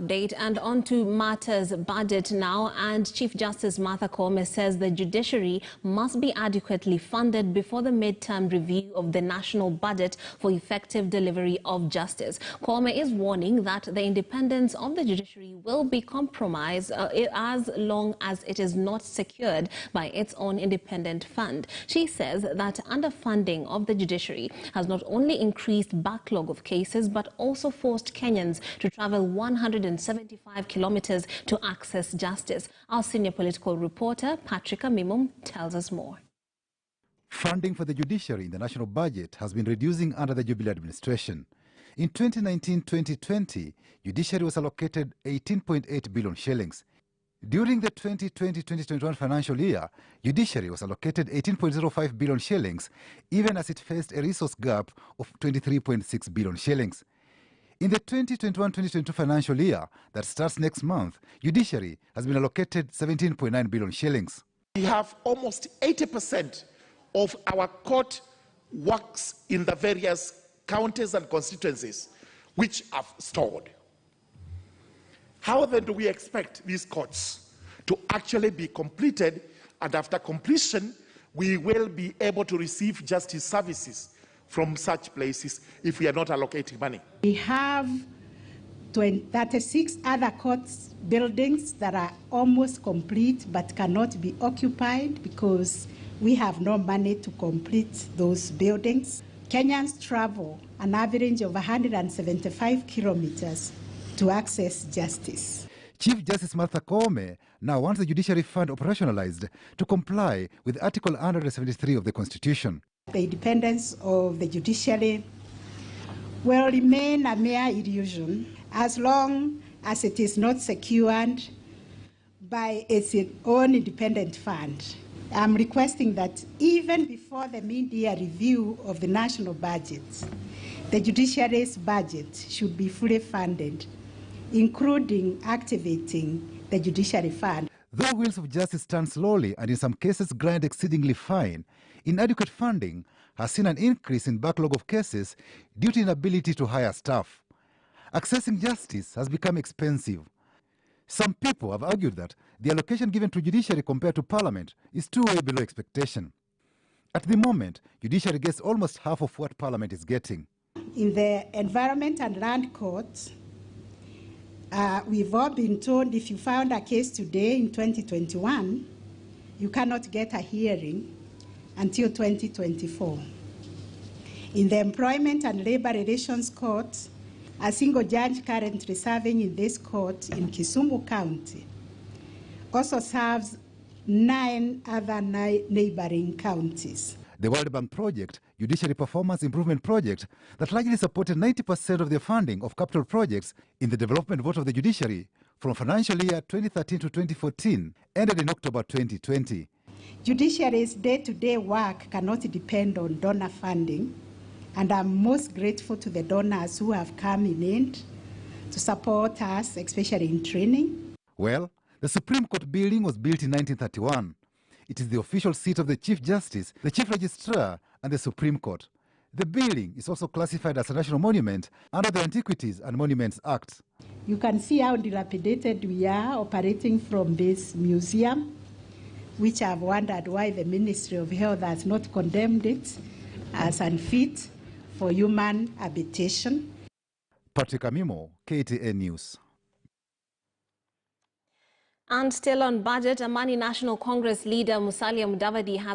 update and on to Martha's budget now. And Chief Justice Martha Koome says the judiciary must be adequately funded before the midterm review of the national budget for effective delivery of justice. Koome is warning that the independence of the judiciary will be compromised as long as it is not secured by its own independent fund. She says that underfunding of the judiciary has not only increased backlog of cases but also forced Kenyans to travel 175 kilometers to access justice. Our senior political reporter, Patrick Amimum, tells us more. Funding for the judiciary in the national budget has been reducing under the Jubilee administration. In 2019-2020, judiciary was allocated 18.8 billion shillings. During the 2020-2021 financial year, judiciary was allocated 18.05 billion shillings, even as it faced a resource gap of 23.6 billion shillings. In the 2021-2022 financial year that starts next month, judiciary has been allocated 17.9 billion shillings. We have almost 80% of our court works in the various counties and constituencies which are stored. How then do we expect these courts to actually be completed, and after completion we will be able to receive justice services from such places if we are not allocating money? We have 36 other courts buildings that are almost complete but cannot be occupied because we have no money to complete those buildings. Kenyans travel an average of 175 kilometers to access justice. Chief Justice Martha Koome now wants the judiciary fund operationalized to comply with Article 173 of the Constitution. The independence of the judiciary will remain a mere illusion as long as it is not secured by its own independent fund. I'm requesting that even before the mid-year review of the national budget, the judiciary's budget should be fully funded, including activating the judiciary fund. Though wheels of justice turn slowly and in some cases grind exceedingly fine, inadequate funding has seen an increase in backlog of cases due to inability to hire staff. Accessing justice has become expensive. Some people have argued that the allocation given to judiciary compared to parliament is too way below expectation. At the moment, judiciary gets almost half of what parliament is getting. In the Environment and Land Court, we've all been told if you found a case today in 2021, you cannot get a hearing until 2024. In the Employment and Labor Relations Court, a single judge currently serving in this court in Kisumu County also serves 9 other neighboring counties. The World Bank project, Judiciary Performance Improvement Project, that largely supported 90% of the funding of capital projects in the development vote of the judiciary from financial year 2013 to 2014, ended in October 2020. Judiciary's day-to-day work cannot depend on donor funding, and I'm most grateful to the donors who have come in aid to support us, especially in training. Well, the Supreme Court building was built in 1931. It is the official seat of the Chief Justice, the Chief Registrar, and the Supreme Court. The building is also classified as a national monument under the Antiquities and Monuments Act. You can see how dilapidated we are operating from this museum, which I've wondered why the Ministry of Health has not condemned it as unfit for human habitation. Patrick Amimo, KTN News. And still on budget, Amani National Congress leader Musalia Mudavadi has